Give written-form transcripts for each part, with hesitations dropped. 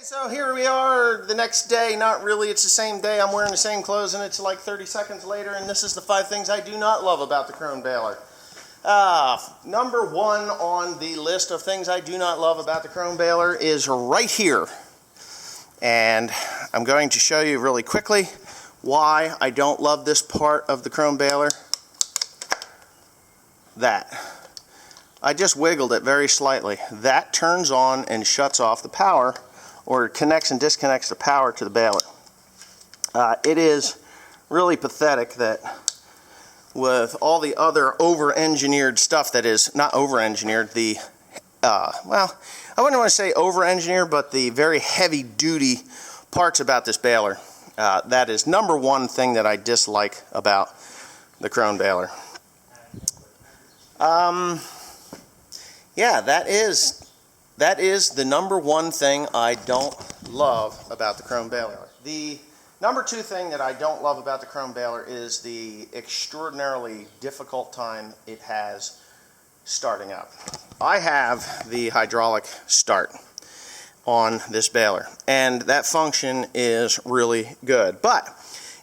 So here we are the next day. Not really, it's the same day. I'm wearing the same clothes and it's like 30 seconds later, and this is the 5 things I do not love about the Krone Baler. Number 1 on the list of things I do not love about the Krone Baler is right here. And I'm going to show you really quickly why I don't love this part of the Krone Baler. That. I just wiggled it very slightly. That turns on and shuts off the power, or connects and disconnects the power to the baler. It is really pathetic that with all the other over-engineered stuff that is not over-engineered, well, I wouldn't want to say over-engineered, but the very heavy-duty parts about this baler. That is number 1 thing that I dislike about the Krone Baler. Yeah, that is the number 1 thing I don't love about the Krone Baler. The number 2 thing that I don't love about the Krone Baler is the extraordinarily difficult time it has starting up. I have the hydraulic start on this baler, and that function is really good. But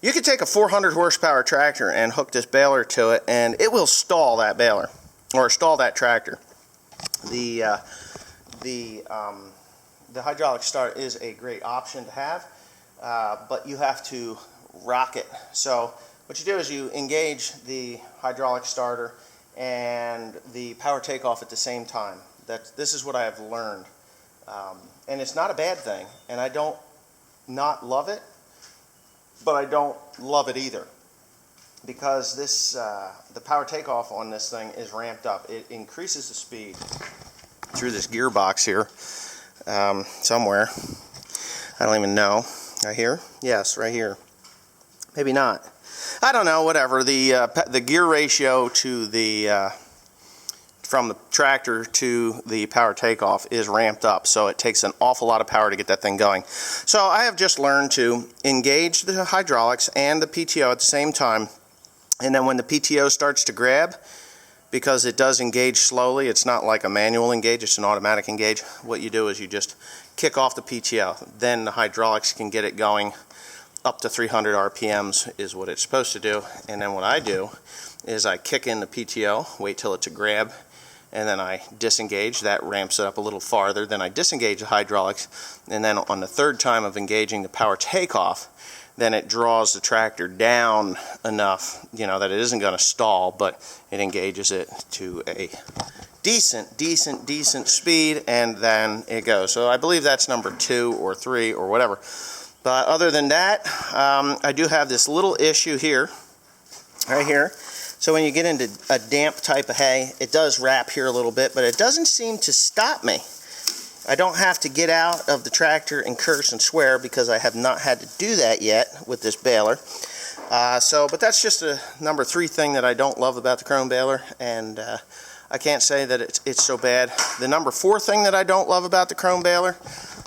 you could take a 400 horsepower tractor and hook this baler to it, and it will stall that baler, or stall that tractor. The hydraulic start is a great option to have, but you have to rock it. So what you do is you engage the hydraulic starter and the power takeoff at the same time. This is what I have learned, and it's not a bad thing, and I don't not love it, but I don't love it either, because the power takeoff on this thing is ramped up. It increases the speed through this gearbox here somewhere. I don't even know. Right here? Yes, right here. Maybe not. I don't know. Whatever. The gear ratio to the from the tractor to the power takeoff is ramped up, so it takes an awful lot of power to get that thing going. So I have just learned to engage the hydraulics and the PTO at the same time, and then when the PTO starts to grab, because it does engage slowly, it's not like a manual engage, it's an automatic engage. What you do is you just kick off the PTO. Then the hydraulics can get it going up to 300 RPMs is what it's supposed to do. And then what I do is I kick in the PTO, wait till it's a grab, and then I disengage. That ramps it up a little farther. Then I disengage the hydraulics, and then on the 3rd time of engaging the power takeoff, then it draws the tractor down enough, that it isn't going to stall, but it engages it to a decent speed, and then it goes. So I believe that's number 2 or 3 or whatever. But other than that, I do have this little issue here, right here. So when you get into a damp type of hay, it does wrap here a little bit, but it doesn't seem to stop me. I don't have to get out of the tractor and curse and swear, because I have not had to do that yet with this baler. But that's just a number 3 thing that I don't love about the Krone Baler, and I can't say that it's so bad. The number 4 thing that I don't love about the Krone Baler,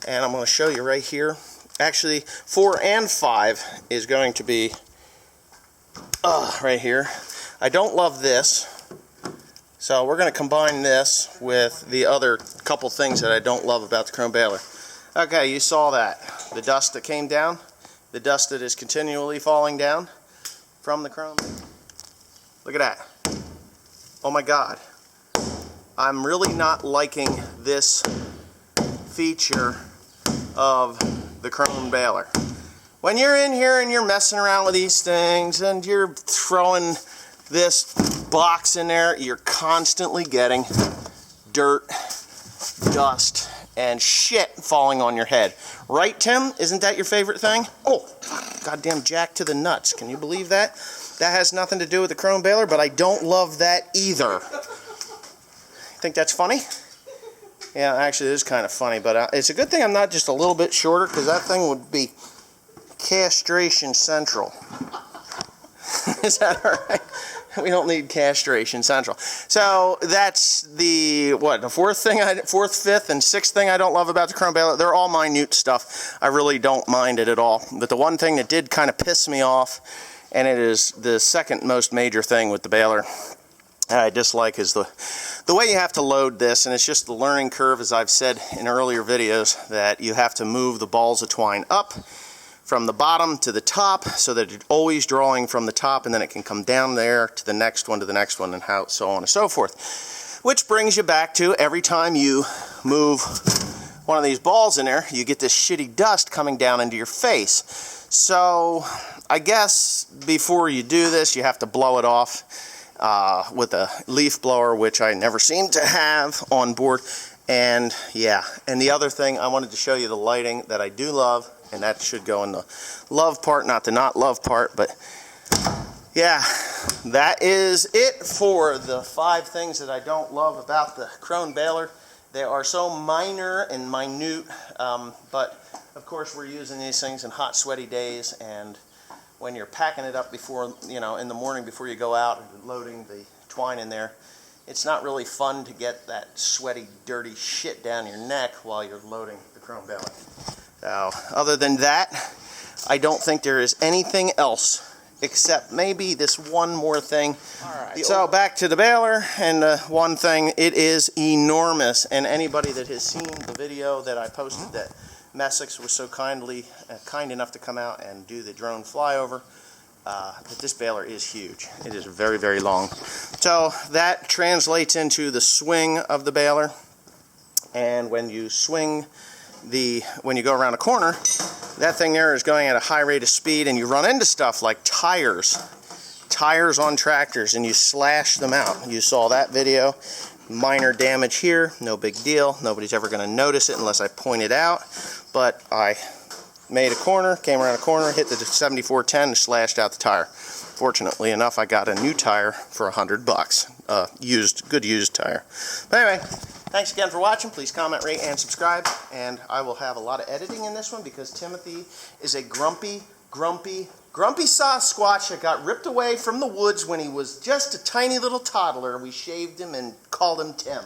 and I'm going to show you right here. Actually, 4 and 5 is going to be right here. I don't love this. So we're going to combine this with the other couple things that I don't love about the Krone Baler. Okay, you saw that. The dust that came down, the dust that is continually falling down from the Krone. Look at that. Oh my God. I'm really not liking this feature of the Krone Baler. When you're in here and you're messing around with these things and you're throwing this box in there, you're constantly getting dirt, dust, and shit falling on your head. Right, Tim? Isn't that your favorite thing? Oh, goddamn jack to the nuts. Can you believe that? That has nothing to do with the Krone Baler, but I don't love that either. Think that's funny? Yeah, actually it is kind of funny, but it's a good thing I'm not just a little bit shorter, because that thing would be castration central. Is that alright? We don't need castration central. So that's the 4th, 5th, and 6th thing I don't love about the Krone Baler. They're all minute stuff. I really don't mind it at all. But the one thing that did kind of piss me off, and it is the second most major thing with the baler, I dislike is the way you have to load this, and it's just the learning curve, as I've said in earlier videos, that you have to move the balls of twine up from the bottom to the top so that it's always drawing from the top, and then it can come down there to the next one, and how so on and so forth. Which brings you back to every time you move one of these balls in there, you get this shitty dust coming down into your face. So I guess before you do this, you have to blow it off with a leaf blower, which I never seem to have on board. And yeah, and the other thing, I wanted to show you the lighting that I do love, and that should go in the love part, not the not love part. But yeah, that is it for the 5 things that I don't love about the Krone Baler. They are so minor and minute, but of course we're using these things in hot, sweaty days, and when you're packing it up before, you know, in the morning before you go out and loading the twine in there, it's not really fun to get that sweaty, dirty shit down your neck while you're loading the Krone Baler. So, other than that, I don't think there is anything else except maybe this one more thing. All right. So back to the baler, and one thing, it is enormous, and anybody that has seen the video that I posted that Messick's was so kind enough to come out and do the drone flyover, but this baler is huge. It is very, very long. So that translates into the swing of the baler, and when you swing when you go around a corner, that thing there is going at a high rate of speed, and you run into stuff like tires on tractors, and you slash them out. You saw that video. Minor damage here, no big deal. Nobody's ever going to notice it unless I point it out. But I made a corner, came around a corner, hit the 7410, and slashed out the tire. Fortunately enough, I got a new tire for $100. Good used tire. But anyway, thanks again for watching. Please comment, rate, and subscribe. And I will have a lot of editing in this one because Timothy is a grumpy Sasquatch that got ripped away from the woods when he was just a tiny little toddler. We shaved him and called him Tim.